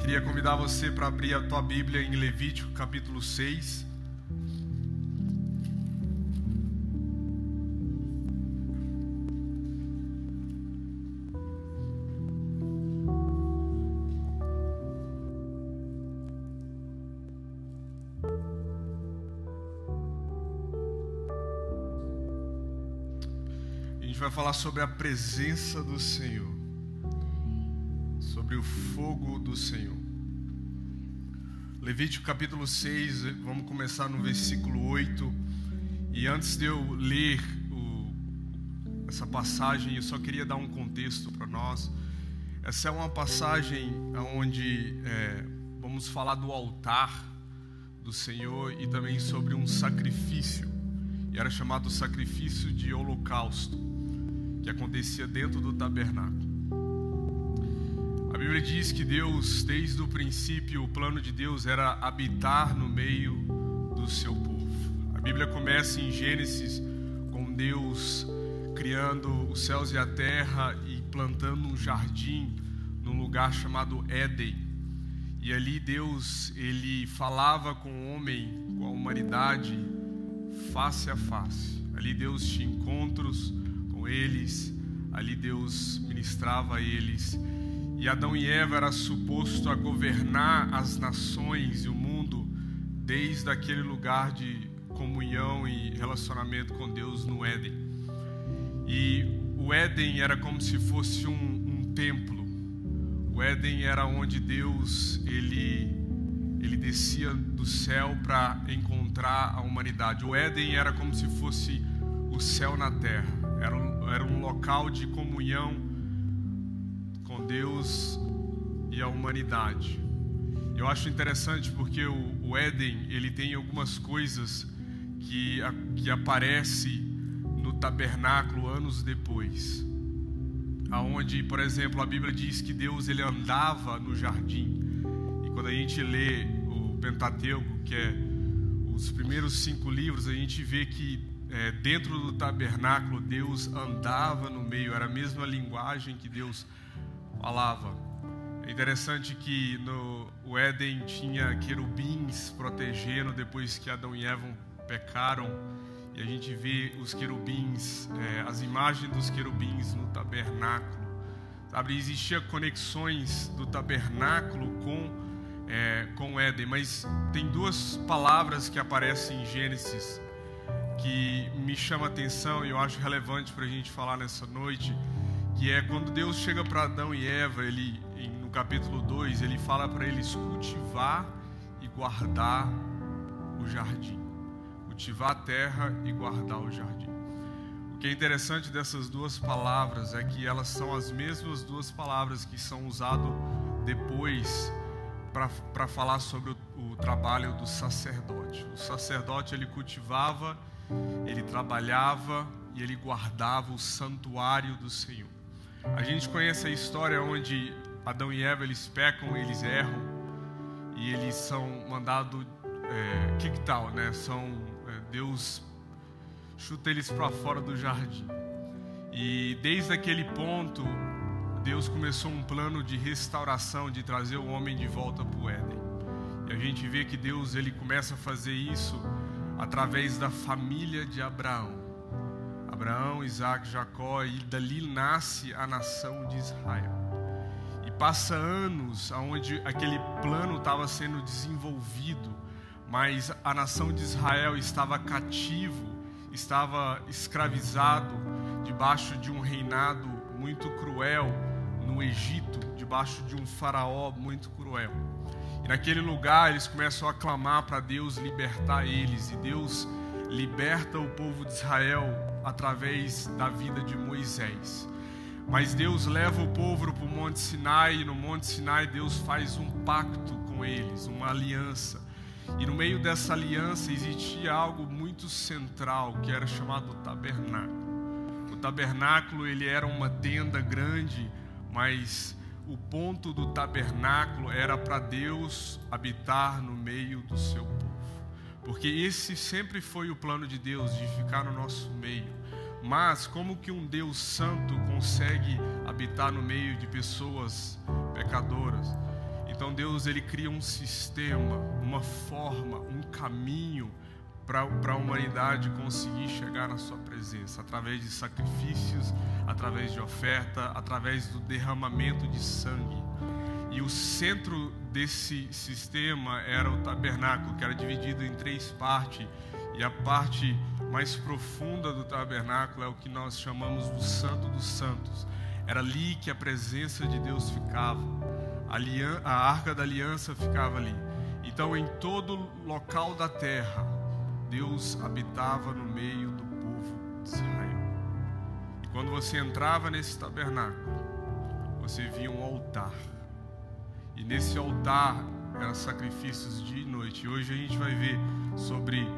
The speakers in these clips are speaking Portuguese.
Queria convidar você para abrir a tua Bíblia em Levítico capítulo 6. A gente vai falar sobre a presença do Senhor, sobre o fogo do Senhor. Levítico capítulo 6, vamos começar no versículo 8. E antes de eu ler essa passagem, eu só queria dar um contexto para nós. Essa é uma passagem onde vamos falar do altar do Senhor e também sobre um sacrifício. E era chamado sacrifício de holocausto, que acontecia dentro do tabernáculo. A Bíblia diz que Deus, desde o princípio, o plano de Deus era habitar no meio do seu povo. A Bíblia começa em Gênesis com Deus criando os céus e a terra e plantando um jardim num lugar chamado Éden. E ali Deus, ele falava com o homem, com a humanidade, face a face. Ali Deus tinha encontros com eles, ali Deus ministrava a eles. E Adão e Eva era suposto a governar as nações e o mundo desde aquele lugar de comunhão e relacionamento com Deus no Éden. E o Éden era como se fosse um templo. O Éden era onde Deus ele descia do céu para encontrar a humanidade. O Éden era como se fosse o céu na terra. Era um local de comunhão com Deus e a humanidade. Eu acho interessante porque o Éden, ele tem algumas coisas que aparecem no tabernáculo anos depois. Aonde, por exemplo, a Bíblia diz que Deus ele andava no jardim. E quando a gente lê o Pentateuco, que é os primeiros 5 livros, a gente vê que dentro do tabernáculo Deus andava no meio, era a mesma linguagem que Deus falava. É interessante que o Éden tinha querubins protegendo depois que Adão e Eva pecaram, e a gente vê os querubins, as imagens dos querubins no tabernáculo, sabe? Existia conexões do tabernáculo com o Éden, mas tem 2 palavras que aparecem em Gênesis que me chama a atenção e eu acho relevante para a gente falar nessa noite, que é quando Deus chega para Adão e Eva, no capítulo 2, ele fala para eles cultivar e guardar o jardim. Cultivar a terra e guardar o jardim. O que é interessante dessas 2 palavras é que elas são as mesmas 2 palavras que são usadas depois para falar sobre o trabalho do sacerdote. O sacerdote, ele cultivava, ele trabalhava e ele guardava o santuário do Senhor. A gente conhece a história onde Adão e Eva, eles pecam, eles erram e eles são mandados que tal, né? Deus chuta eles para fora do jardim. E desde aquele ponto Deus começou um plano de restauração, de trazer o homem de volta para o Éden. E a gente vê que Deus ele começa a fazer isso através da família de Abraão, Isaac, Jacó, e dali nasce a nação de Israel. E passa anos onde aquele plano estava sendo desenvolvido, mas a nação de Israel estava cativo, estava escravizado debaixo de um reinado muito cruel no Egito, debaixo de um faraó muito cruel. E naquele lugar eles começam a clamar para Deus libertar eles, e Deus liberta o povo de Israel através da vida de Moisés. Mas Deus leva o povo para o Monte Sinai, e no Monte Sinai Deus faz um pacto com eles, uma aliança. E no meio dessa aliança existia algo muito central, que era chamado tabernáculo. O tabernáculo, ele era uma tenda grande, mas o ponto do tabernáculo era para Deus habitar no meio do seu povo. Porque esse sempre foi o plano de Deus, de ficar no nosso meio. Mas como que um Deus santo consegue habitar no meio de pessoas pecadoras? Então Então Deus, ele cria um sistema, uma forma, um caminho para a humanidade conseguir chegar na sua presença, através de sacrifícios, através de oferta, através do derramamento de sangue. E o centro desse sistema era o tabernáculo, que era dividido em 3 partes, e a parte mais profunda do tabernáculo é o que nós chamamos do Santo dos Santos. Era ali que a presença de Deus ficava, a Arca da Aliança ficava ali. Então, em todo local da terra, Deus habitava no meio do povo de Israel. E quando você entrava nesse tabernáculo, você via um altar. E nesse altar eram sacrifícios dia e noite. E hoje a gente vai ver sobre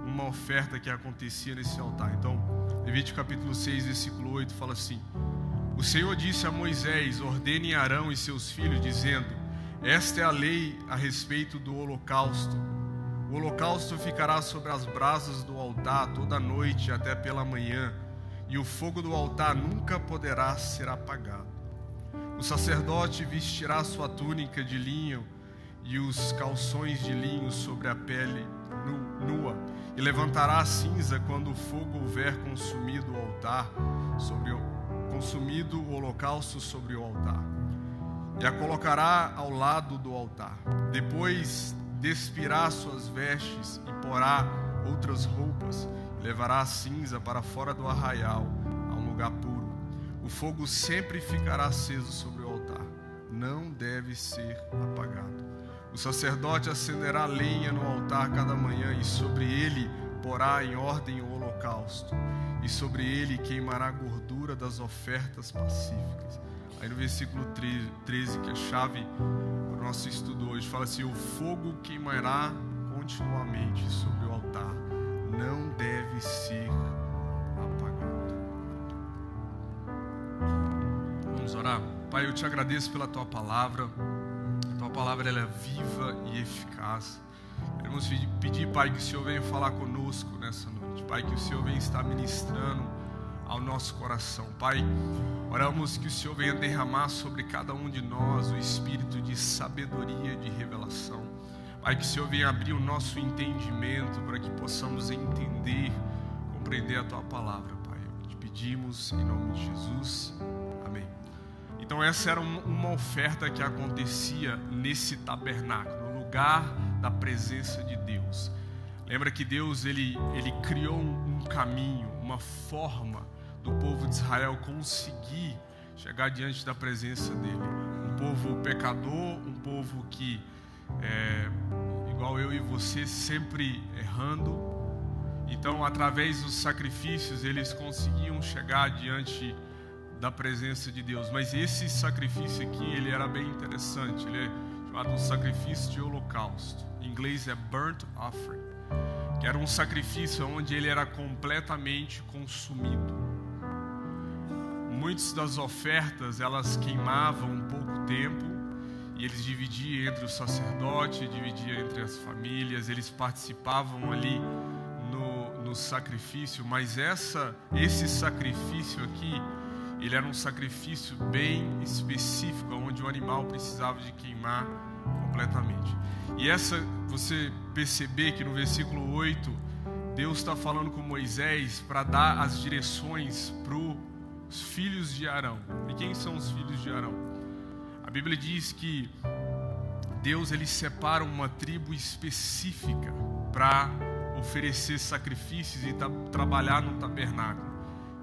uma oferta que acontecia nesse altar. Então, Levítico capítulo 6, versículo 8 fala assim: o Senhor disse a Moisés: ordene Arão e seus filhos, dizendo: esta é a lei a respeito do holocausto. O holocausto ficará sobre as brasas do altar toda a noite até pela manhã, e o fogo do altar nunca poderá ser apagado. O sacerdote vestirá sua túnica de linho e os calções de linho sobre a pele nua, e levantará a cinza quando o fogo houver consumido o altar, consumido o holocausto sobre o altar, e a colocará ao lado do altar. Depois despirá suas vestes e porá outras roupas, e levará a cinza para fora do arraial, a um lugar puro. O fogo sempre ficará aceso sobre o altar, não deve ser apagado. O sacerdote acenderá lenha no altar cada manhã, e sobre ele porá em ordem o holocausto, e sobre ele queimará a gordura das ofertas pacíficas. Aí no versículo 13, que é a chave para o nosso estudo hoje, fala assim: o fogo queimará continuamente sobre o altar, não deve ser apagado. Vamos orar? Pai, eu te agradeço pela tua palavra. A tua palavra, ela é viva e eficaz. Queremos pedir, Pai, que o Senhor venha falar conosco nessa noite. Pai, que o Senhor venha estar ministrando ao nosso coração. Pai, oramos que o Senhor venha derramar sobre cada um de nós o espírito de sabedoria, de revelação. Pai, que o Senhor venha abrir o nosso entendimento para que possamos entender, compreender a tua palavra, Pai. Te pedimos em nome de Jesus. Amém. Então essa era uma oferta que acontecia nesse tabernáculo, no lugar da presença de Deus. Lembra que Deus ele criou um caminho, uma forma do povo de Israel conseguir chegar diante da presença dele. Um povo pecador, um povo que igual eu e você, sempre errando. Então, através dos sacrifícios, eles conseguiam chegar diante da presença de Deus. Mas esse sacrifício aqui, ele era bem interessante. Ele é chamado um sacrifício de holocausto. Em inglês é burnt offering, que era um sacrifício onde ele era completamente consumido. Muitas das ofertas, elas queimavam um pouco tempo, e eles dividiam entre o sacerdote, dividiam entre as famílias, eles participavam ali no sacrifício, mas esse sacrifício aqui, ele era um sacrifício bem específico, onde o animal precisava de queimar completamente. E você perceber que no versículo 8, Deus está falando com Moisés para dar as direções para os filhos de Arão. E quem são os filhos de Arão? A Bíblia diz que Deus ele separa uma tribo específica para oferecer sacrifícios e trabalhar no tabernáculo,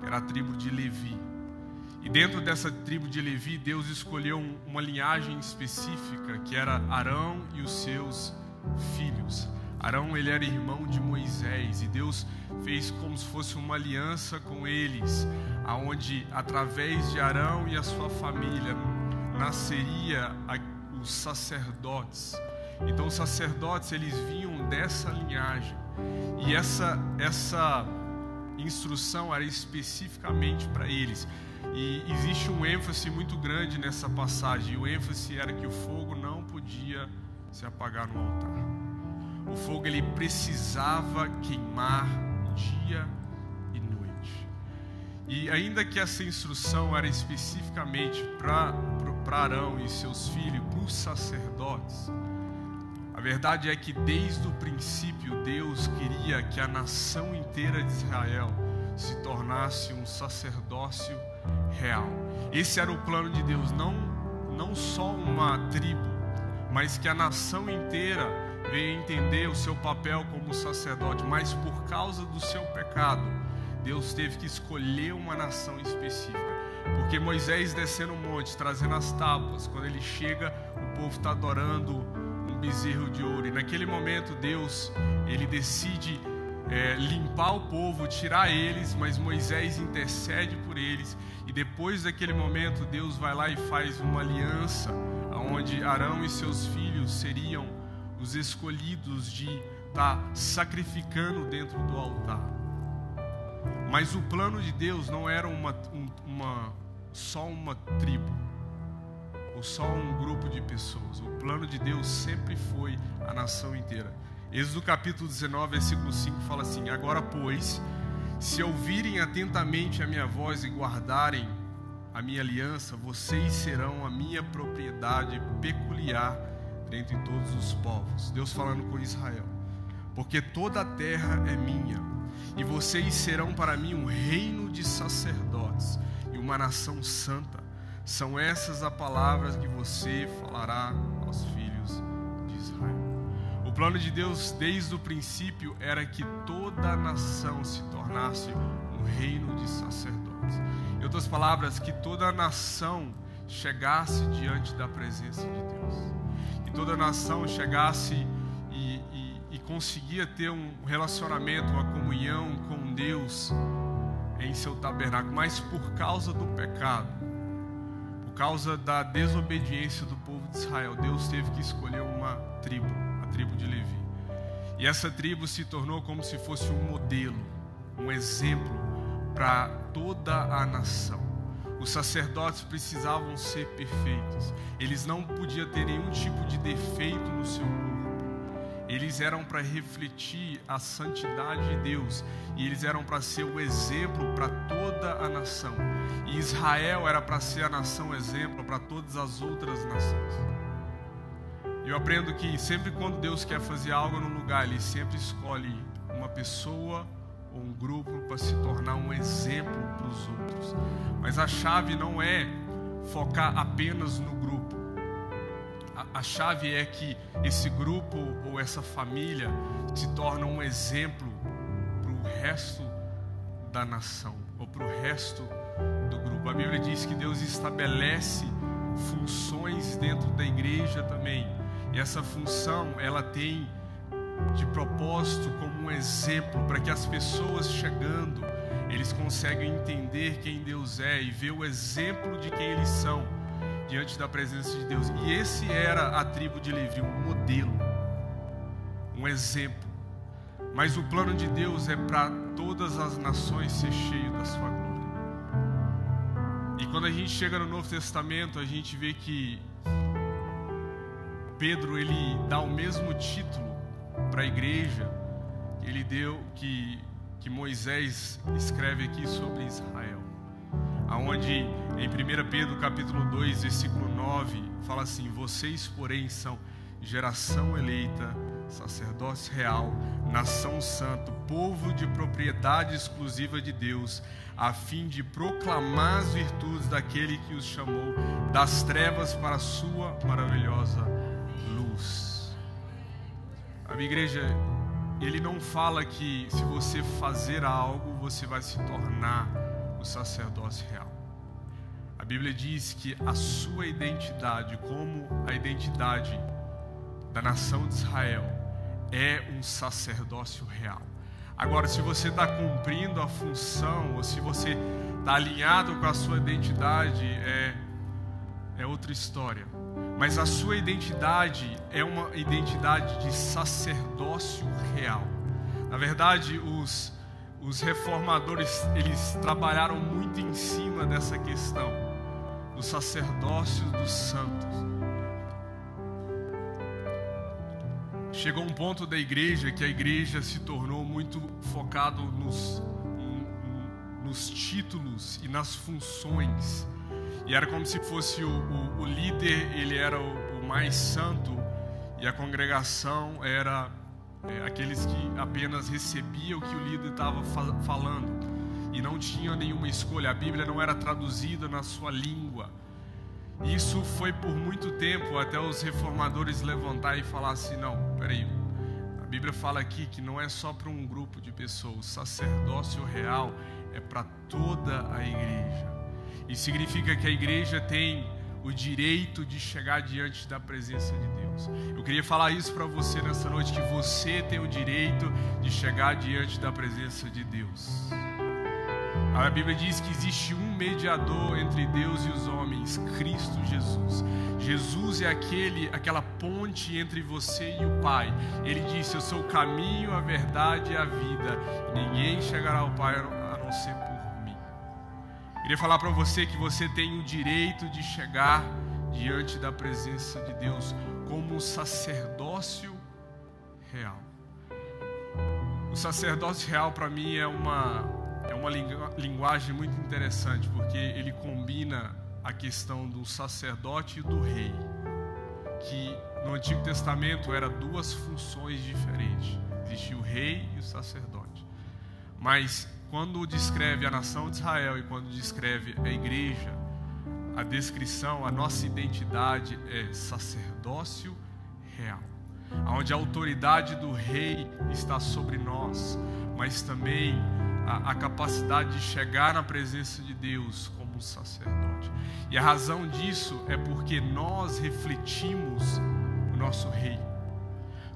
que era a tribo de Levi. E dentro dessa tribo de Levi, Deus escolheu uma linhagem específica, que era Arão e os seus filhos. Arão, ele era irmão de Moisés, e Deus fez como se fosse uma aliança com eles, aonde através de Arão e a sua família nasceria os sacerdotes. Então os sacerdotes, eles vinham dessa linhagem, e essa instrução era especificamente para eles. E existe um ênfase muito grande nessa passagem, e o ênfase era que o fogo não podia se apagar no altar. O fogo ele precisava queimar dia e noite. E ainda que essa instrução era especificamente para para Arão e seus filhos, para os sacerdotes. A verdade é que desde o princípio Deus queria que a nação inteira de Israel se tornasse um sacerdócio real. Esse era o plano de Deus, não só uma tribo, mas que a nação inteira venha entender o seu papel como sacerdote. Mas por causa do seu pecado, Deus teve que escolher uma nação específica. Porque Moisés descendo o monte, trazendo as tábuas, quando ele chega, o povo está adorando um bezerro de ouro. E naquele momento Deus, ele decide limpar o povo, tirar eles, mas Moisés intercede por eles. E depois daquele momento Deus vai lá e faz uma aliança, onde Arão e seus filhos seriam os escolhidos de estar sacrificando dentro do altar. Mas o plano de Deus não era só uma tribo ou só um grupo de pessoas. O plano de Deus sempre foi a nação inteira. Êxodo capítulo 19, versículo 5 fala assim: agora, pois, se ouvirem atentamente a minha voz e guardarem a minha aliança, vocês serão a minha propriedade peculiar dentre todos os povos. Deus falando com Israel: porque toda a terra é minha, e vocês serão para mim um reino de sacerdotes e uma nação santa. São essas as palavras que você falará aos filhos de Israel. O plano de Deus desde o princípio era que toda a nação se tornasse um reino de sacerdotes. Em outras palavras, que toda a nação chegasse diante da presença de Deus. Que toda a nação chegasse e conseguia ter um relacionamento, uma comunhão com Deus em seu tabernáculo. Mas por causa do pecado, por causa da desobediência do povo de Israel, Deus teve que escolher uma tribo, a tribo de Levi. E essa tribo se tornou como se fosse um modelo, um exemplo para toda a nação. Os sacerdotes precisavam ser perfeitos. Eles não podiam ter nenhum tipo de defeito no seu corpo. Eles eram para refletir a santidade de Deus. E eles eram para ser o exemplo para toda a nação. E Israel era para ser a nação exemplo para todas as outras nações. Eu aprendo que sempre quando Deus quer fazer algo num lugar, Ele sempre escolhe uma pessoa ou um grupo para se tornar um exemplo para os outros. Mas a chave não é focar apenas no grupo. A chave é que esse grupo ou essa família se torna um exemplo para o resto da nação ou para o resto do grupo. A Bíblia diz que Deus estabelece funções dentro da igreja também. E essa função, ela tem de propósito como um exemplo para que as pessoas chegando, eles conseguem entender quem Deus é e ver o exemplo de quem eles são diante da presença de Deus. E esse era a tribo de Levi, um modelo, um exemplo. Mas o plano de Deus é para todas as nações ser cheio da sua glória. E quando a gente chega no Novo Testamento, a gente vê que Pedro, ele dá o mesmo título para a igreja que ele deu, que Moisés escreve aqui sobre Israel, aonde em 1 Pedro capítulo 2, versículo 9, fala assim: vocês, porém, são geração eleita, sacerdócio real, nação santa, povo de propriedade exclusiva de Deus, a fim de proclamar as virtudes daquele que os chamou das trevas para a sua maravilhosa luz. A minha igreja, ele não fala que se você fazer algo, você vai se tornar o sacerdócio real. A Bíblia diz que a sua identidade, como a identidade da nação de Israel, é um sacerdócio real. Agora, se você está cumprindo a função, ou se você está alinhado com a sua identidade, é outra história. Mas a sua identidade é uma identidade de sacerdócio real. Na verdade, os reformadores, eles trabalharam muito em cima dessa questão do sacerdócio dos santos. Chegou um ponto da igreja que a igreja se tornou muito focado nos títulos e nas funções. E era como se fosse o líder, ele era o mais santo, e a congregação era aqueles que apenas recebiam o que o líder estava falando e não tinham nenhuma escolha. A Bíblia não era traduzida na sua língua. Isso foi por muito tempo até os reformadores levantar e falar assim: não, peraí, a Bíblia fala aqui que não é só para um grupo de pessoas, o sacerdócio real é para toda a igreja. Isso significa que a igreja tem o direito de chegar diante da presença de Deus. Eu queria falar isso para você nessa noite, que você tem o direito de chegar diante da presença de Deus. A Bíblia diz que existe um mediador entre Deus e os homens, Cristo Jesus. Jesus é aquela ponte entre você e o Pai. Ele disse: eu sou o caminho, a verdade e a vida. Ninguém chegará ao Pai a não ser por mim. Queria falar para você que você tem o direito de chegar diante da presença de Deus como um sacerdócio real. O sacerdócio real, para mim, é uma linguagem muito interessante, porque ele combina a questão do sacerdote e do rei, que no Antigo Testamento eram duas funções diferentes. Existia o rei e o sacerdote. Mas quando descreve a nação de Israel e quando descreve a igreja, a descrição, a nossa identidade é sacerdócio real, onde a autoridade do rei está sobre nós, mas também a capacidade de chegar na presença de Deus como um sacerdote. E a razão disso é porque nós refletimos o nosso rei.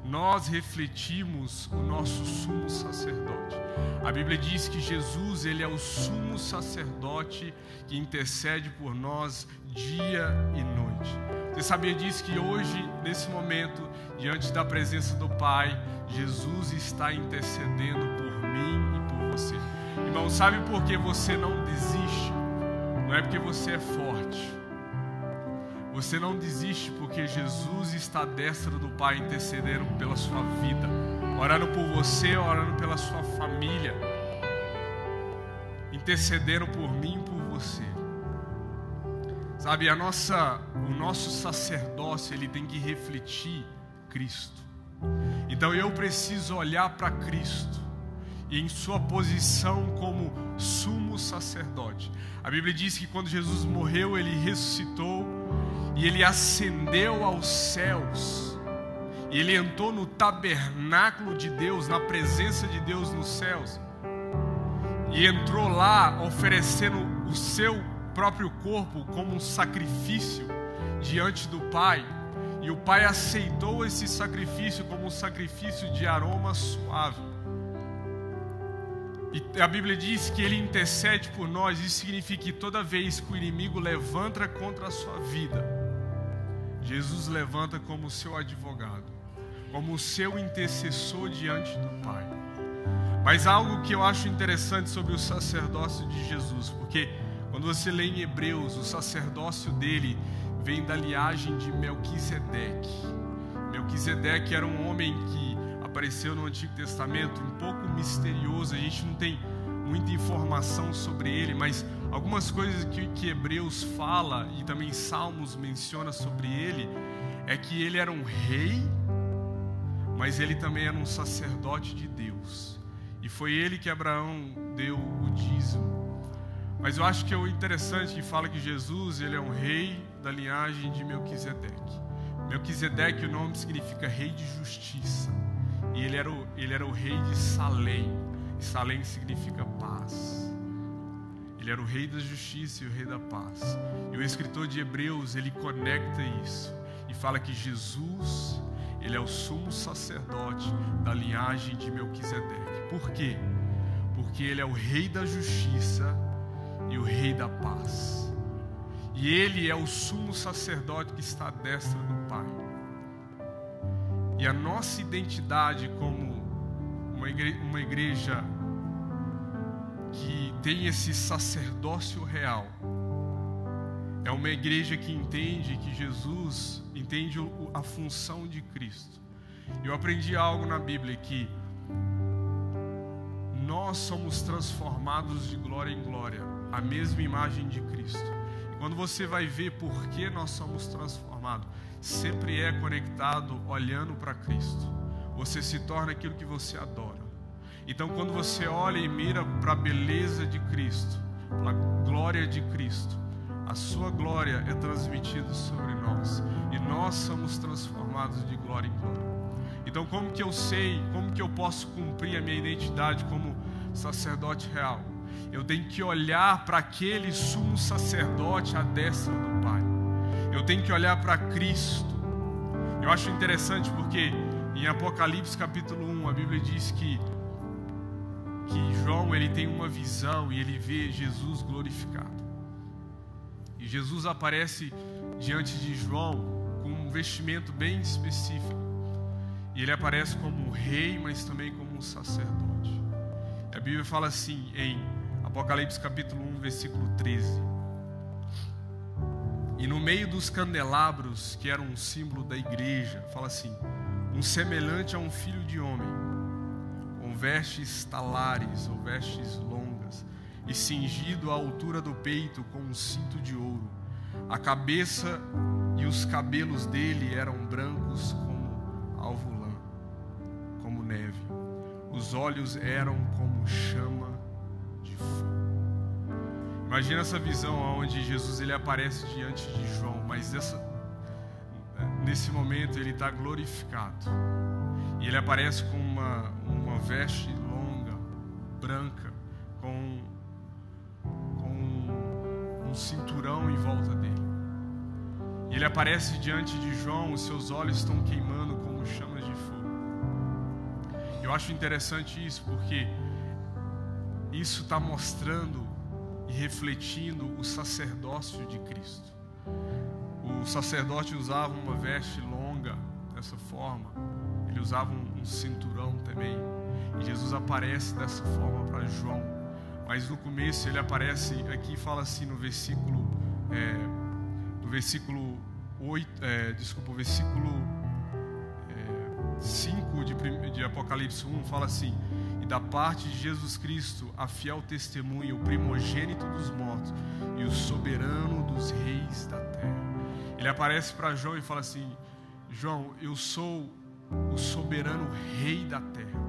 Nós refletimos o nosso sumo sacerdote. A Bíblia diz que Jesus, ele é o sumo sacerdote que intercede por nós dia e noite. Você sabia disso, que hoje, nesse momento, diante da presença do Pai, Jesus está intercedendo por mim e por você. Irmão, sabe por que você não desiste? Não é porque você é forte. Você não desiste porque Jesus está à destra do Pai intercedendo pela sua vida, orando por você, orando pela sua família, intercedendo por mim e por você. Sabe, o nosso sacerdócio, ele tem que refletir Cristo. Então eu preciso olhar para Cristo e em sua posição como sumo sacerdote. A Bíblia diz que quando Jesus morreu, ele ressuscitou e ele ascendeu aos céus. E ele entrou no tabernáculo de Deus, na presença de Deus nos céus. E entrou lá oferecendo o seu próprio corpo como um sacrifício diante do Pai. E o Pai aceitou esse sacrifício como um sacrifício de aroma suave. E a Bíblia diz que ele intercede por nós. Isso significa que toda vez que o inimigo levanta contra a sua vida, Jesus levanta como o seu advogado, como o seu intercessor diante do Pai. Mas algo que eu acho interessante sobre o sacerdócio de Jesus, porque quando você lê em Hebreus, o sacerdócio dele vem da linhagem de Melquisedeque. Melquisedeque era um homem que apareceu no Antigo Testamento, um pouco misterioso. A gente não tem muita informação sobre ele, mas algumas coisas que Hebreus fala e também Salmos menciona sobre ele é que ele era um rei, mas ele também era um sacerdote de Deus. E foi ele que Abraão deu o dízimo. Mas eu acho que é o interessante que fala que Jesus, ele é um rei da linhagem de Melquisedeque. Melquisedeque, o nome significa rei de justiça. E ele era o rei de Salém. E Salém significa paz. Ele era o rei da justiça e o rei da paz. E o escritor de Hebreus, ele conecta isso e fala que Jesus, ele é o sumo sacerdote da linhagem de Melquisedeque. Por quê? Porque ele é o rei da justiça e o rei da paz. E ele é o sumo sacerdote que está à destra do Pai. E a nossa identidade como uma igreja que tem esse sacerdócio real é uma igreja que entende que Jesus entende a função de Cristo. Eu aprendi algo na Bíblia, que nós somos transformados de glória em glória, a mesma imagem de Cristo. quando você vai ver por que nós somos transformados, sempre é conectado olhando para Cristo. Você se torna aquilo que você adora. Então, quando você olha e mira para a beleza de Cristo, para a glória de Cristo, a sua glória é transmitida sobre nós e nós somos transformados de glória em glória. Então, como que eu sei, como que eu posso cumprir a minha identidade como sacerdote real? Eu tenho que olhar para aquele sumo sacerdote à destra do Pai. Eu tenho que olhar para Cristo. Eu acho interessante porque em Apocalipse capítulo 1 a Bíblia diz que João ele tem uma visão e ele vê Jesus glorificado. E Jesus aparece diante de João com um vestimento bem específico. E ele aparece como um rei, mas também como um sacerdote. A Bíblia fala assim em Apocalipse capítulo 1, versículo 13. E no meio dos candelabros, que eram um símbolo da igreja, fala assim: um semelhante a um filho de homem, com vestes talares ou vestes longas, e cingido à altura do peito com um cinto de ouro. A cabeça e os cabelos dele eram brancos como alvo-lã, como neve. Os olhos eram como chama de fogo. Imagina essa visão onde Jesus ele aparece diante de João, mas nesse momento ele está glorificado. E ele aparece com uma veste longa, branca, com um cinturão em volta dele. E ele aparece diante de João, os seus olhos estão queimando como chamas de fogo. Eu acho interessante isso, porque isso está mostrando e refletindo o sacerdócio de Cristo. O sacerdote usava uma veste longa dessa forma, ele usava um cinturão também, e Jesus aparece dessa forma para João. Mas no começo ele aparece aqui, fala assim no versículo 5 de Apocalipse 1, fala assim: e da parte de Jesus Cristo, a fiel testemunha, o primogênito dos mortos e o soberano dos reis da terra. Ele aparece para João e fala assim: João, eu sou o soberano rei da terra.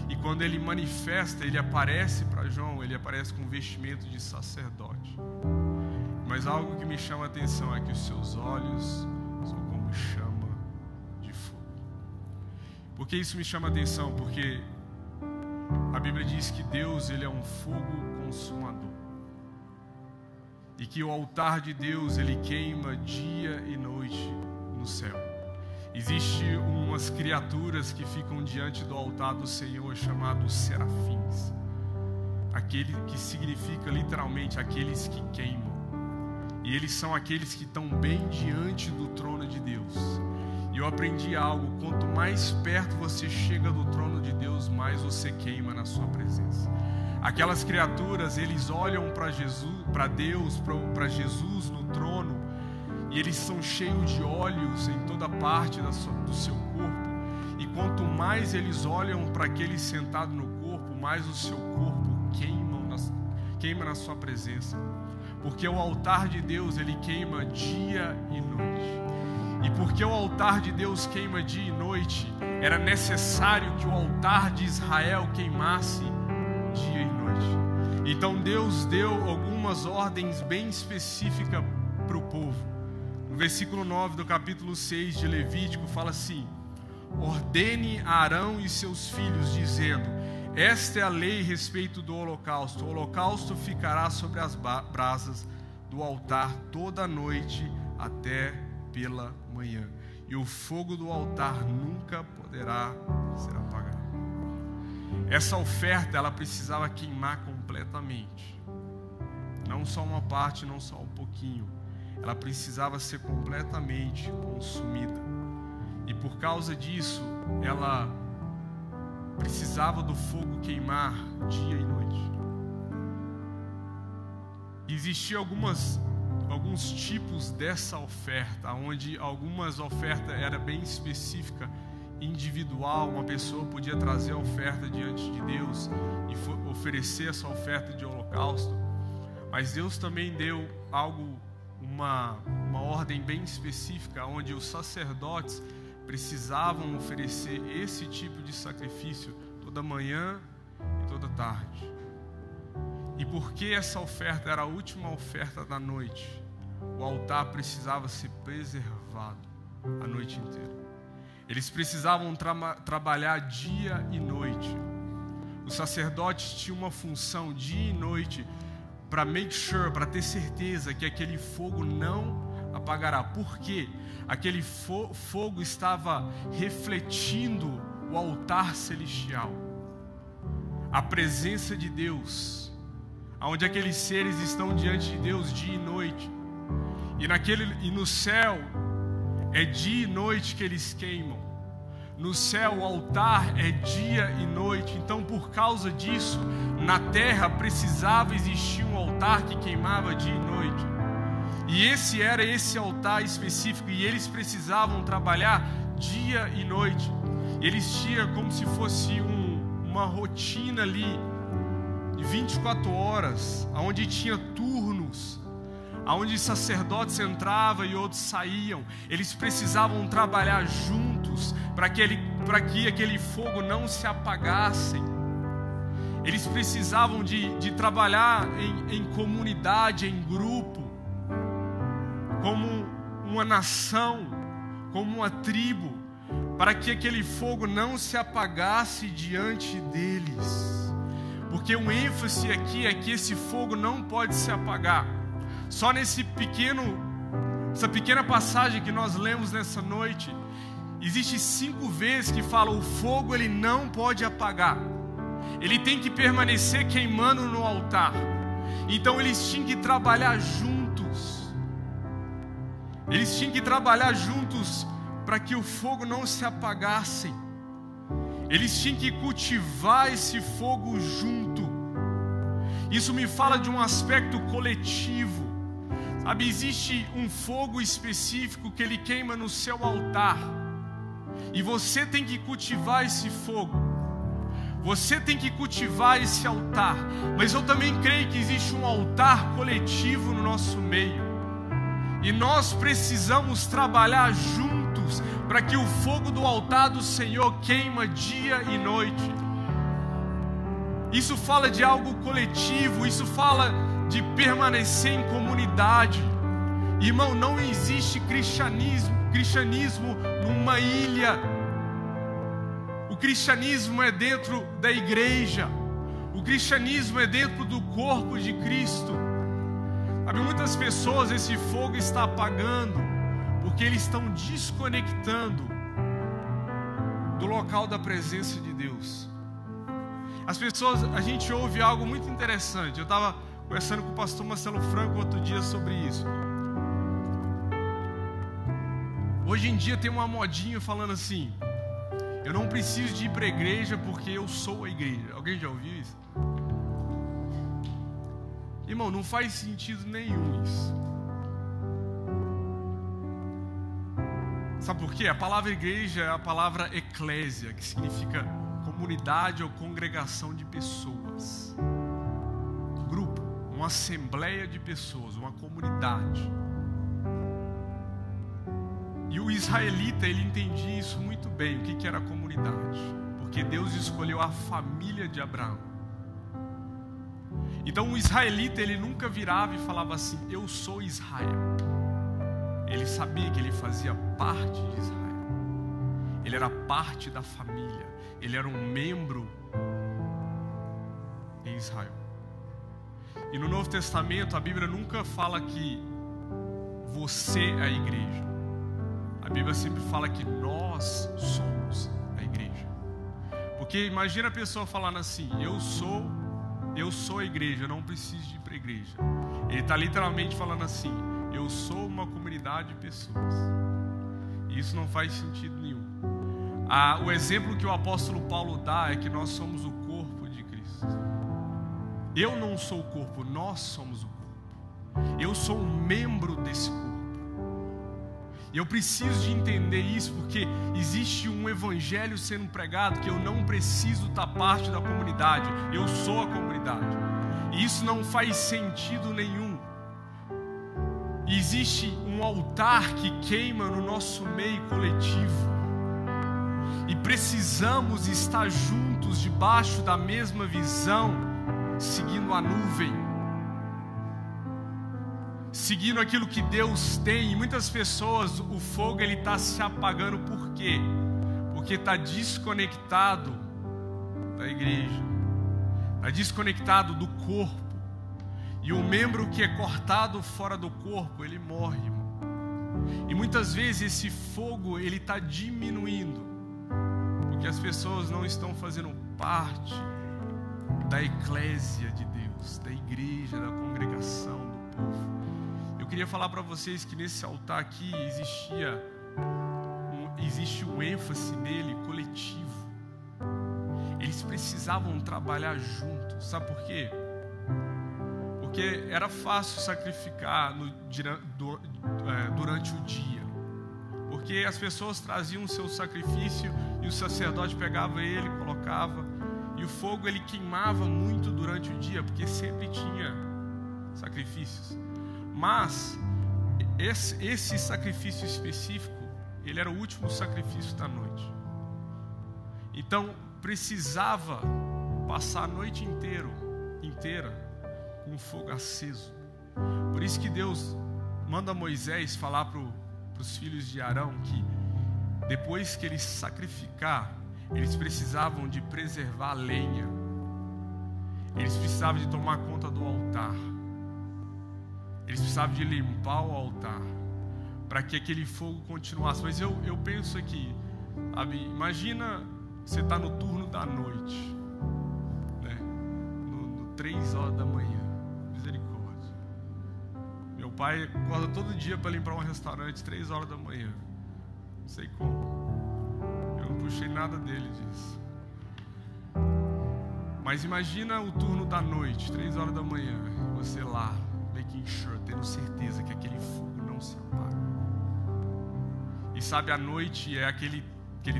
E quando ele manifesta, ele aparece para João, ele aparece com um vestimento de sacerdote. Mas algo que me chama a atenção é que os seus olhos são como chama de fogo. Por que isso me chama a atenção? Porque a Bíblia diz que Deus ele é um fogo consumador. E que o altar de Deus ele queima dia e noite no céu. Existem umas criaturas que ficam diante do altar do Senhor chamados serafins. Aquele que significa literalmente aqueles que queimam. E eles são aqueles que estão bem diante do trono de Deus. E eu aprendi algo: quanto mais perto você chega do trono de Deus, mais você queima na sua presença. Aquelas criaturas, eles olham para Jesus, para Deus, para Jesus no trono, e eles são cheios de olhos em toda parte do seu corpo. E quanto mais eles olham para aquele sentado no corpo, mais o seu corpo queima na sua presença. Porque o altar de Deus ele queima dia e noite. E porque o altar de Deus queima dia e noite, era necessário que o altar de Israel queimasse dia e noite. Então Deus deu algumas ordens bem específicas para o povo. No versículo 9 do capítulo 6 de Levítico fala assim: ordene a Arão e seus filhos, dizendo: esta é a lei a respeito do holocausto. O holocausto ficará sobre as brasas do altar toda a noite até pela manhã. E o fogo do altar nunca poderá ser apagado. Essa oferta, ela precisava queimar completamente. Não só uma parte, não só um pouquinho. Ela precisava ser completamente consumida. E por causa disso, ela precisava do fogo queimar dia e noite. Existiam alguns tipos dessa oferta, onde algumas ofertas eram bem específicas, individual. Uma pessoa podia trazer a oferta diante de Deus e oferecer essa oferta de holocausto. Mas Deus também deu algo uma ordem bem específica, onde os sacerdotes precisavam oferecer esse tipo de sacrifício toda manhã e toda tarde. E porque essa oferta era a última oferta da noite, o altar precisava ser preservado a noite inteira. Eles precisavam trabalhar dia e noite. Os sacerdotes tinham uma função dia e noite para make sure, para ter certeza que aquele fogo não apagará. Por quê? Aquele fogo estava refletindo o altar celestial, a presença de Deus, onde aqueles seres estão diante de Deus dia e noite. E no céu é dia e noite que eles queimam. No céu o altar é dia e noite. Então, por causa disso, na terra precisava existir um altar que queimava dia e noite. E esse era esse altar específico, e eles precisavam trabalhar dia e noite. Eles tinham como se fosse uma rotina ali de 24 horas, onde tinha turnos, onde sacerdotes entravam e outros saíam. Eles precisavam trabalhar juntos para que aquele fogo não se apagasse. Eles precisavam de trabalhar em comunidade, em grupo, como uma nação, como uma tribo, para que aquele fogo não se apagasse diante deles. Porque o ênfase aqui é que esse fogo não pode se apagar. Só essa pequena passagem que nós lemos nessa noite, existe 5 vezes que fala: o fogo ele não pode apagar, ele tem que permanecer queimando no altar. Então eles tinham que trabalhar juntos, eles tinham que trabalhar juntos para que o fogo não se apagasse. Eles tinham que cultivar esse fogo junto. Isso me fala de um aspecto coletivo. Sabe, existe um fogo específico que ele queima no seu altar, e você tem que cultivar esse fogo, você tem que cultivar esse altar. Mas eu também creio que existe um altar coletivo no nosso meio, e nós precisamos trabalhar juntos para que o fogo do altar do Senhor queima dia e noite. Isso fala de algo coletivo, isso fala de permanecer em comunidade. Irmão, não existe cristianismo numa ilha. O cristianismo é dentro da igreja. O cristianismo é dentro do corpo de Cristo. Sabe, muitas pessoas esse fogo está apagando porque eles estão desconectando do local da presença de Deus. As pessoas, a gente ouve algo muito interessante. Eu estava conversando com o pastor Marcelo Franco outro dia sobre isso. Hoje em dia tem uma modinha falando assim: eu não preciso de ir para a igreja porque eu sou a igreja. Alguém já ouviu isso? Irmão, não faz sentido nenhum isso. Sabe por quê? A palavra igreja é a palavra eclésia, que significa comunidade ou congregação de pessoas. Grupo, uma assembleia de pessoas, uma comunidade. E o israelita, ele entendia isso muito bem, o que era a comunidade. Porque Deus escolheu a família de Abraão. Então o israelita, ele nunca virava e falava assim: eu sou Israel. Ele sabia que ele fazia parte de Israel. Ele era parte da família. Ele era um membro em Israel. E no Novo Testamento a Bíblia nunca fala que você é a igreja. A Bíblia sempre fala que nós somos a igreja. Porque imagina a pessoa falando assim: eu sou a igreja, eu não preciso de ir para a igreja. Ele está literalmente falando assim: eu sou uma comunidade de pessoas. E isso não faz sentido nenhum. O exemplo que o apóstolo Paulo dá é que nós somos o corpo de Cristo. Eu não sou o corpo, nós somos o corpo. Eu sou um membro desse corpo. E eu preciso de entender isso, porque existe um evangelho sendo pregado que eu não preciso estar parte da comunidade. Eu sou a comunidade. E isso não faz sentido nenhum. E existe um altar que queima no nosso meio coletivo. E precisamos estar juntos debaixo da mesma visão, seguindo a nuvem, seguindo aquilo que Deus tem. E muitas pessoas, o fogo ele está se apagando. Por quê? Porque está desconectado da igreja, está desconectado do corpo. E o membro que é cortado fora do corpo, ele morre, irmão. E muitas vezes esse fogo ele está diminuindo, porque as pessoas não estão fazendo parte da eclésia de Deus, da igreja, da congregação, do povo. Eu queria falar para vocês que nesse altar aqui existe um ênfase nele coletivo. Eles precisavam trabalhar juntos. Sabe por quê? Porque era fácil sacrificar durante o dia, porque as pessoas traziam o seu sacrifício e o sacerdote pegava ele, colocava, e o fogo ele queimava muito durante o dia, porque sempre tinha sacrifícios. Mas esse sacrifício específico, ele era o último sacrifício da noite. Então precisava passar a noite inteira com fogo aceso. Por isso que Deus manda Moisés falar para os filhos de Arão que depois que eles sacrificar, eles precisavam de preservar a lenha, eles precisavam de tomar conta do altar, eles precisavam de limpar o altar, para que aquele fogo continuasse. Mas eu penso aqui, sabe, imagina você está no turno da noite, né? No 3 horas da manhã. Misericórdia. Meu pai acorda todo dia para limpar um restaurante 3 horas da manhã. Não sei como. Eu não puxei nada dele disso. Mas imagina o turno da noite, 3 horas da manhã, você lá, making sure, tendo certeza que aquele fogo não se apaga. E sabe, a noite é aquele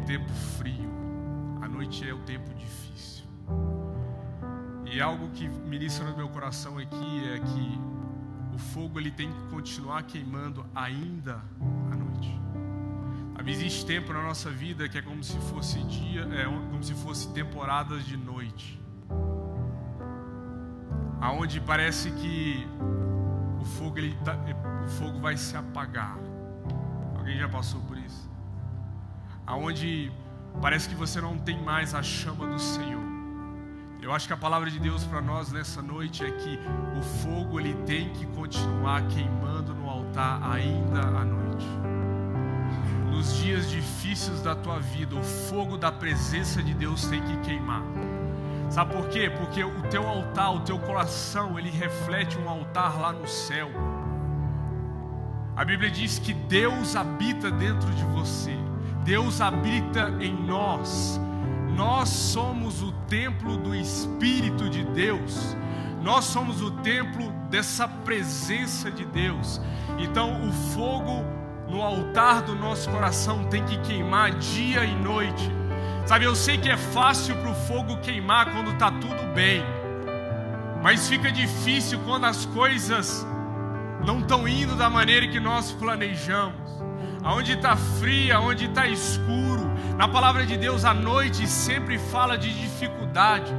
tempo frio. A noite é o tempo difícil. E algo que ministra no meu coração aqui é que o fogo ele tem que continuar queimando ainda à noite. Existe tempo na nossa vida que é como se fosse como se fosse temporadas de noite, aonde parece que o fogo vai se apagar. Alguém já passou por isso? Aonde parece que você não tem mais a chama do Senhor. Eu acho que a palavra de Deus para nós nessa noite é que o fogo ele tem que continuar queimando no altar ainda à noite. Nos dias difíceis da tua vida, o fogo da presença de Deus tem que queimar. Sabe por quê? Porque o teu altar, o teu coração, ele reflete um altar lá no céu. A Bíblia diz que Deus habita dentro de você. Deus habita em nós. Nós somos o templo do Espírito de Deus. Nós somos o templo dessa presença de Deus. Então o fogo no altar do nosso coração tem que queimar dia e noite. Sabe, eu sei que é fácil para o fogo queimar quando está tudo bem, mas fica difícil quando as coisas não estão indo da maneira que nós planejamos. Aonde está frio, aonde está escuro. Na palavra de Deus, a noite sempre fala de dificuldade.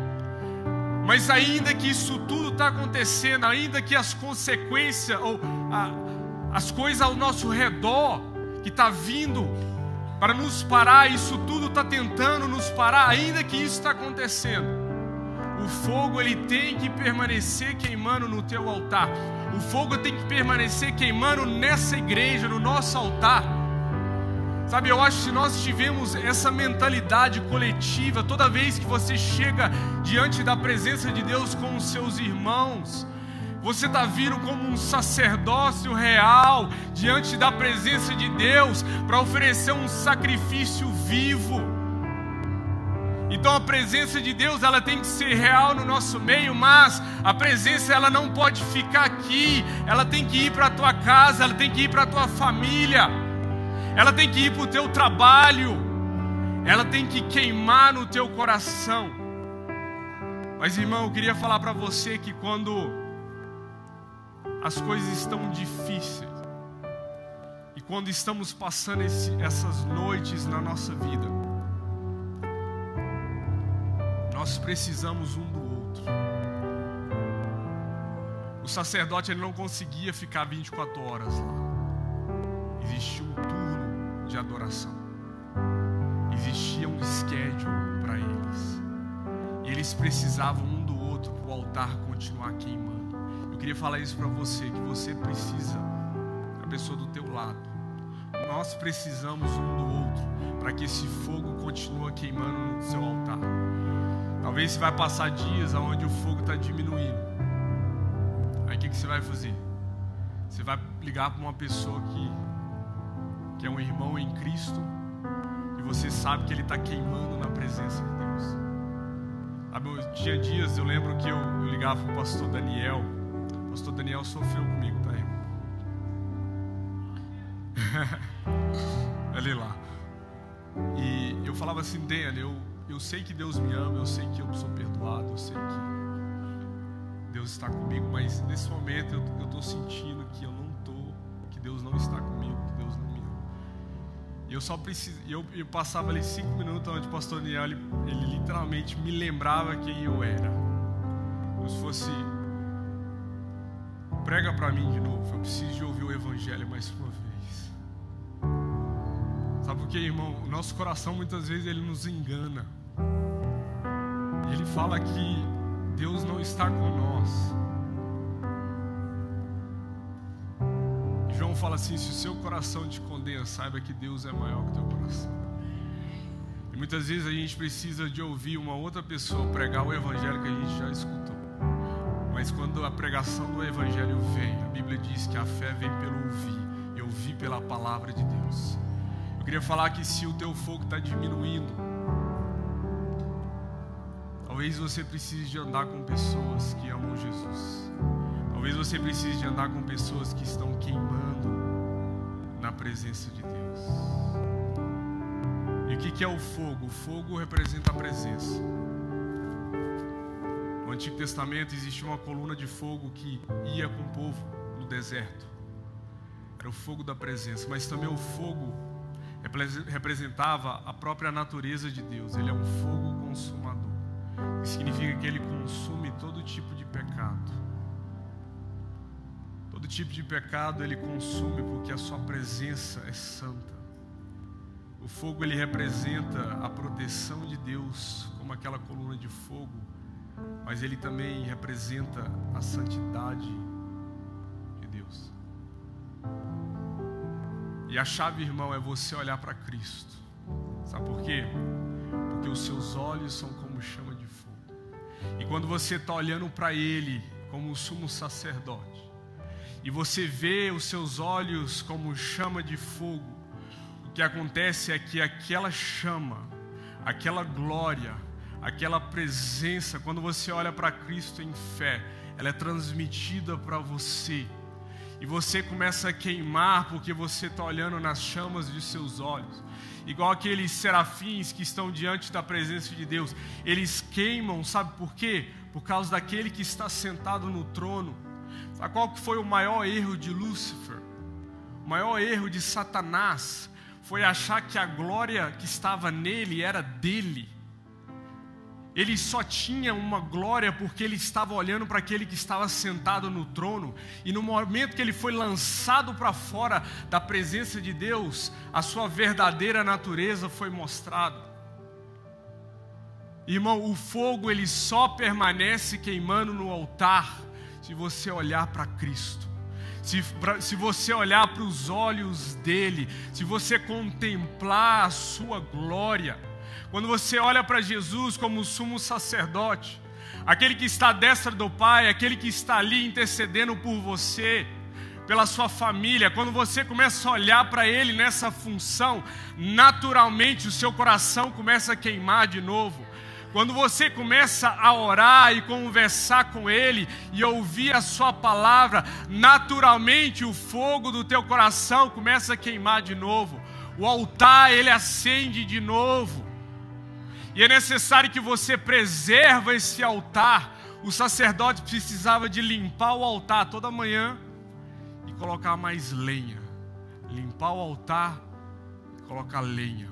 Mas ainda que isso tudo está acontecendo, ainda que as consequências ou as coisas ao nosso redor que está vindo para nos parar, isso tudo está tentando nos parar, ainda que isso está acontecendo, o fogo ele tem que permanecer queimando no teu altar. O fogo tem que permanecer queimando nessa igreja, no nosso altar. Sabe, eu acho que se nós tivermos essa mentalidade coletiva, toda vez que você chega diante da presença de Deus com os seus irmãos, você está vindo como um sacerdócio real diante da presença de Deus para oferecer um sacrifício vivo. Então a presença de Deus ela tem que ser real no nosso meio, mas a presença ela não pode ficar aqui, ela tem que ir para a tua casa, ela tem que ir para a tua família, ela tem que ir para o teu trabalho, ela tem que queimar no teu coração. Mas irmão, eu queria falar para você que quando as coisas estão difíceis, quando estamos passando essas noites na nossa vida, nós precisamos um do outro. O sacerdote ele não conseguia ficar 24 horas lá. Existia um turno de adoração. Existia um schedule para eles. E eles precisavam um do outro para o altar continuar queimando. Eu queria falar isso para você, que você precisa da pessoa do teu lado. Nós precisamos um do outro para que esse fogo continue queimando no seu altar. Talvez você vai passar dias onde o fogo está diminuindo. Aí o que você vai fazer? Você vai ligar para uma pessoa que é um irmão em Cristo e você sabe que ele está queimando na presença de Deus. Sabe, tinha dias, eu lembro que eu ligava para o pastor Daniel. O pastor Daniel sofreu comigo, tá, irmão? Olha lá. E eu falava assim, Daniel, eu sei que Deus me ama, eu sei que eu sou perdoado, eu sei que Deus está comigo, mas nesse momento eu estou sentindo que eu não estou, que Deus não está comigo, que Deus não me ama. E eu só preciso, eu passava ali 5 minutos onde o pastor Daniel, ele literalmente me lembrava quem eu era. Como se fosse, prega para mim de novo, eu preciso de ouvir o evangelho mais uma vez. Sabe por quê, irmão? O nosso coração muitas vezes ele nos engana. Ele fala que Deus não está com nós. E João fala assim: se o seu coração te condena, saiba que Deus é maior que o teu coração. E muitas vezes a gente precisa de ouvir uma outra pessoa pregar o evangelho que a gente já escutou. Mas quando a pregação do evangelho vem, a Bíblia diz que a fé vem pelo ouvir, e ouvir pela palavra de Deus. Eu queria falar que se o teu fogo está diminuindo, talvez você precise de andar com pessoas que amam Jesus. Talvez você precise de andar com pessoas que estão queimando na presença de Deus. E o que é o fogo? O fogo representa a presença. No Antigo Testamento existia uma coluna de fogo que ia com o povo no deserto. Era o fogo da presença, mas também o fogo representava a própria natureza de Deus. Ele é um fogo consumador. Isso significa que ele consome todo tipo de pecado. Todo tipo de pecado ele consome porque a sua presença é santa. O fogo ele representa a proteção de Deus, como aquela coluna de fogo, mas ele também representa a santidade de Deus. E a chave, irmão, é você olhar para Cristo. Sabe por quê? Porque os seus olhos são como chama de fogo. E quando você está olhando para Ele como o sumo sacerdote, e você vê os seus olhos como chama de fogo, o que acontece é que aquela chama, aquela glória, aquela presença, quando você olha para Cristo em fé, ela é transmitida para você. E você começa a queimar porque você está olhando nas chamas de seus olhos. Igual aqueles serafins que estão diante da presença de Deus. Eles queimam, sabe por quê? Por causa daquele que está sentado no trono. Sabe qual que foi o maior erro de Lúcifer? O maior erro de Satanás foi achar que a glória que estava nele era dele. Ele só tinha uma glória porque ele estava olhando para aquele que estava sentado no trono. E no momento que ele foi lançado para fora da presença de Deus, a sua verdadeira natureza foi mostrada. Irmão, o fogo ele só permanece queimando no altar se você olhar para Cristo. Se você olhar para os olhos dele, se você contemplar a sua glória. Quando você olha para Jesus como o sumo sacerdote, aquele que está à destra do Pai, aquele que está ali intercedendo por você, pela sua família, quando você começa a olhar para Ele nessa função, naturalmente o seu coração começa a queimar de novo. Quando você começa a orar e conversar com Ele e ouvir a sua palavra, naturalmente o fogo do teu coração começa a queimar de novo. O altar ele acende de novo. E é necessário que você preserve esse altar. O sacerdote precisava de limpar o altar toda manhã e colocar mais lenha. limpar o altar, colocar lenha.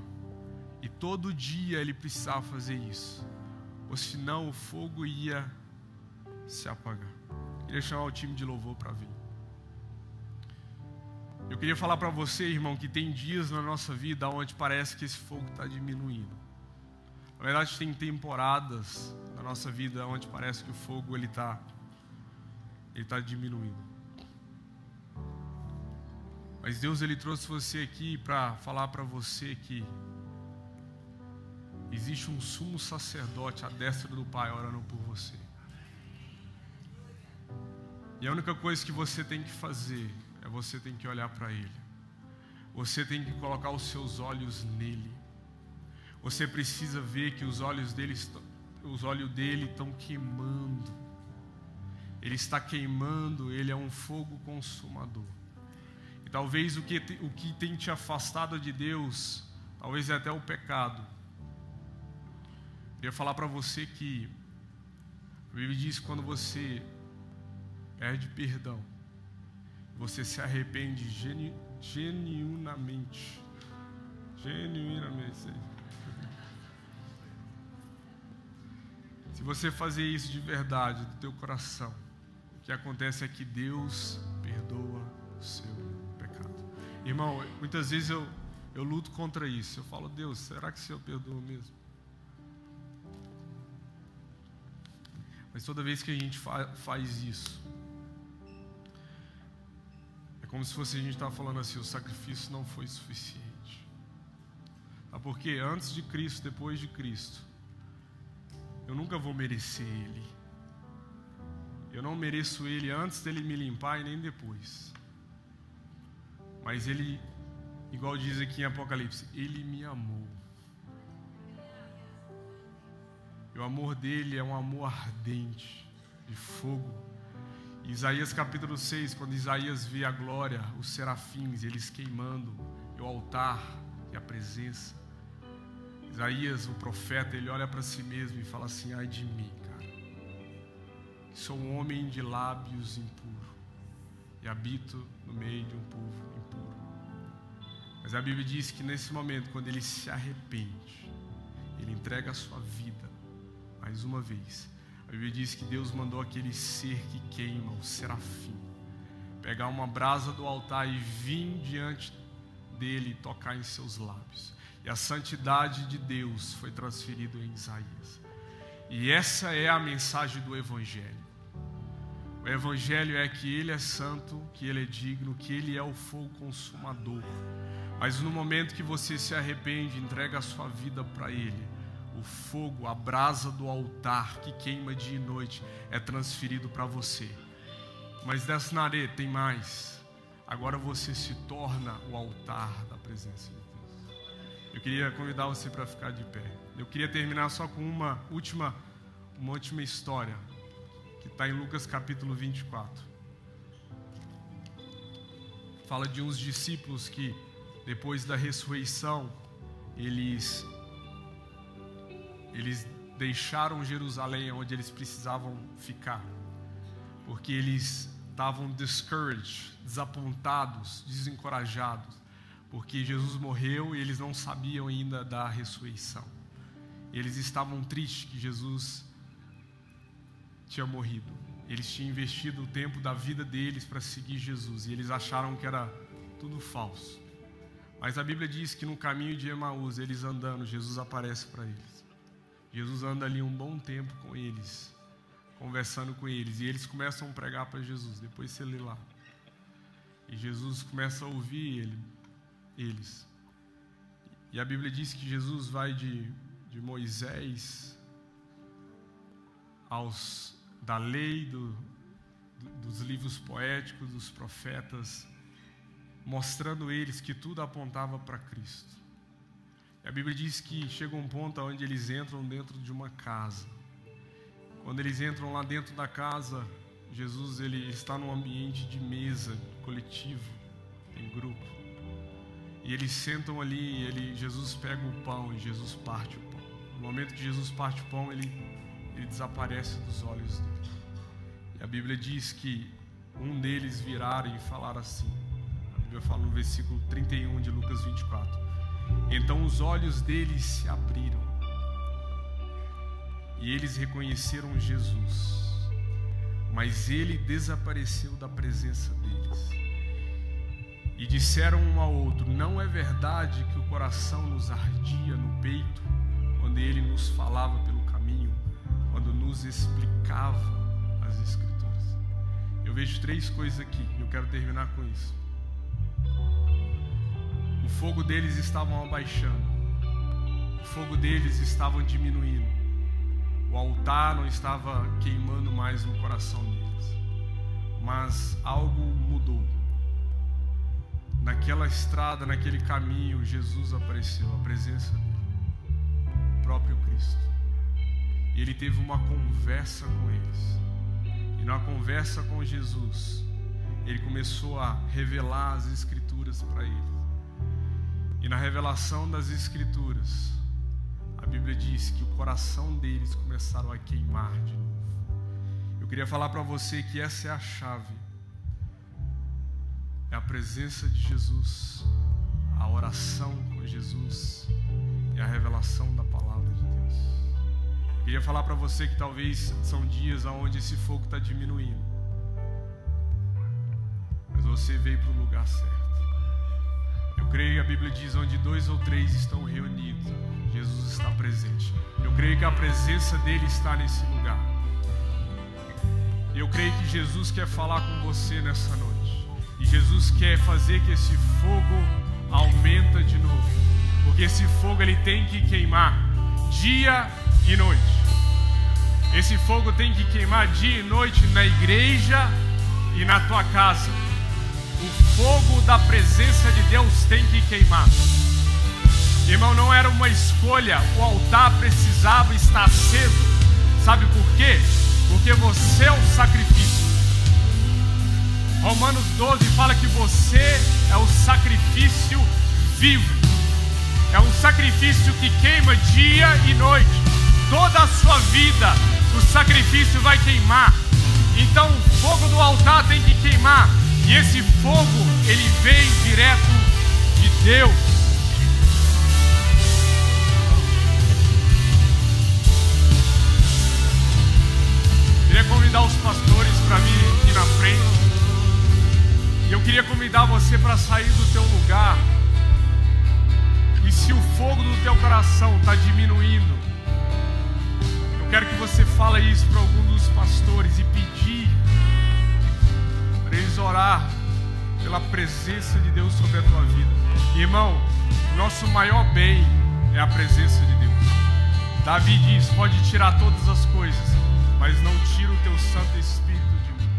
E todo dia ele precisava fazer isso, ou senão o fogo ia se apagar. Queria chamar o time de louvor para vir. Eu queria falar para você, irmão, que tem dias na nossa vida onde parece que esse fogo está diminuindo. Na verdade, tem temporadas na nossa vida onde parece que o fogo ele tá diminuindo. Mas Deus ele trouxe você aqui para falar para você que existe um sumo sacerdote à destra do Pai orando por você. E a única coisa que você tem que fazer é você tem que olhar para Ele. Você tem que colocar os seus olhos nele. Você precisa ver que os olhos dele estão queimando. Ele está queimando, ele é um fogo consumador. E talvez o que tem te afastado de Deus, talvez é até o pecado. Eu queria falar para você que a Bíblia diz que quando você pede perdão, você se arrepende genuinamente. Se você fazer isso de verdade, do teu coração, o que acontece é que Deus perdoa o seu pecado. Irmão, muitas vezes eu luto contra isso. Eu falo, Deus, será que o Senhor perdoa mesmo? Mas toda vez que a gente faz isso, é como se fosse a gente estar falando assim, o sacrifício não foi suficiente. Porque antes de Cristo, depois de Cristo, eu nunca vou merecer Ele. Eu não mereço Ele antes dEle me limpar e nem depois. Mas Ele, igual diz aqui em Apocalipse, Ele me amou. E o amor dEle é um amor ardente, de fogo. Isaías capítulo 6, quando Isaías vê a glória, os serafins, eles queimando, e o altar e a presença. Isaías, o profeta, ele olha para si mesmo e fala assim, ai de mim, cara, que sou um homem de lábios impuro e habito no meio de um povo impuro. Mas a Bíblia diz que nesse momento, quando ele se arrepende, ele entrega a sua vida, mais uma vez, a Bíblia diz que Deus mandou aquele ser que queima, o serafim, pegar uma brasa do altar e vir diante dele e tocar em seus lábios. E a santidade de Deus foi transferida em Isaías. E essa é a mensagem do Evangelho. O Evangelho é que Ele é santo, que Ele é digno, que Ele é o fogo consumador. Mas no momento que você se arrepende, entrega a sua vida para Ele, o fogo, a brasa do altar que queima dia e noite é transferido para você. Mas dessa narê tem mais. Agora você se torna o altar da presença de Deus. Eu queria convidar você para ficar de pé. Eu queria terminar só com uma última história, que está em Lucas capítulo 24. Fala de uns discípulos que, depois da ressurreição, eles deixaram Jerusalém, onde eles precisavam ficar, porque eles estavam discouraged, desapontados, desencorajados, porque Jesus morreu e eles não sabiam ainda da ressurreição. Eles estavam tristes que Jesus tinha morrido. Eles tinham investido o tempo da vida deles para seguir Jesus e eles acharam que era tudo falso. Mas a Bíblia diz que no caminho de Emaús, eles andando, Jesus aparece para eles. Jesus anda ali um bom tempo com eles, conversando com eles, e eles começam a pregar para Jesus. Depois você lê lá. E Jesus começa a ouvir eles. E a Bíblia diz que Jesus vai de Moisés da lei, dos livros poéticos, dos profetas, mostrando eles que tudo apontava para Cristo. E a Bíblia diz que chega um ponto onde eles entram dentro de uma casa. Quando eles entram lá dentro da casa, Jesus ele está num ambiente de mesa, coletivo, em grupo. E eles sentam ali e Jesus pega o pão e Jesus parte o pão. No momento que Jesus parte o pão, ele desaparece dos olhos dele. E a Bíblia diz que um deles viraram e falaram assim, Bíblia fala no versículo 31 de Lucas 24. Então os olhos deles se abriram e eles reconheceram Jesus, mas ele desapareceu da presença deles. E disseram um ao outro: não é verdade que o coração nos ardia no peito quando ele nos falava pelo caminho, quando nos explicava as Escrituras? Eu vejo 3 coisas aqui e eu quero terminar com isso. O fogo deles estavam abaixando, o fogo deles estavam diminuindo, o altar não estava queimando mais no coração deles, mas algo mudou. Naquela estrada, naquele caminho, Jesus apareceu, a presença dele, o próprio Cristo. E ele teve uma conversa com eles. E na conversa com Jesus, ele começou a revelar as Escrituras para eles. E na revelação das Escrituras, a Bíblia diz que o coração deles começaram a queimar de novo. Eu queria falar para você que essa é a chave. É a presença de Jesus, a oração com Jesus e a revelação da palavra de Deus. Eu queria falar para você que talvez são dias onde esse fogo está diminuindo, mas você veio para o lugar certo. Eu creio que a Bíblia diz: onde 2 ou 3 estão reunidos, Jesus está presente. Eu creio que a presença dele está nesse lugar. Eu creio que Jesus quer falar com você nessa noite. E Jesus quer fazer que esse fogo aumenta de novo, porque esse fogo ele tem que queimar dia e noite. Esse fogo tem que queimar dia e noite na igreja e na tua casa. O fogo da presença de Deus tem que queimar. Irmão, não era uma escolha, o altar precisava estar aceso. Sabe por quê? Porque você é o sacrifício. Romanos 12 fala que você é o sacrifício vivo. É um sacrifício que queima dia e noite. Toda a sua vida o sacrifício vai queimar. Então o fogo do altar tem que queimar. E esse fogo, ele vem direto de Deus. Queria convidar os pastores para vir aqui na frente. E eu queria convidar você para sair do teu lugar. E se o fogo do teu coração está diminuindo, eu quero que você fale isso para algum dos pastores e pedir para eles orar pela presença de Deus sobre a tua vida. Irmão, o nosso maior bem é a presença de Deus. Davi diz: pode tirar todas as coisas, mas não tira o teu Santo Espírito de mim.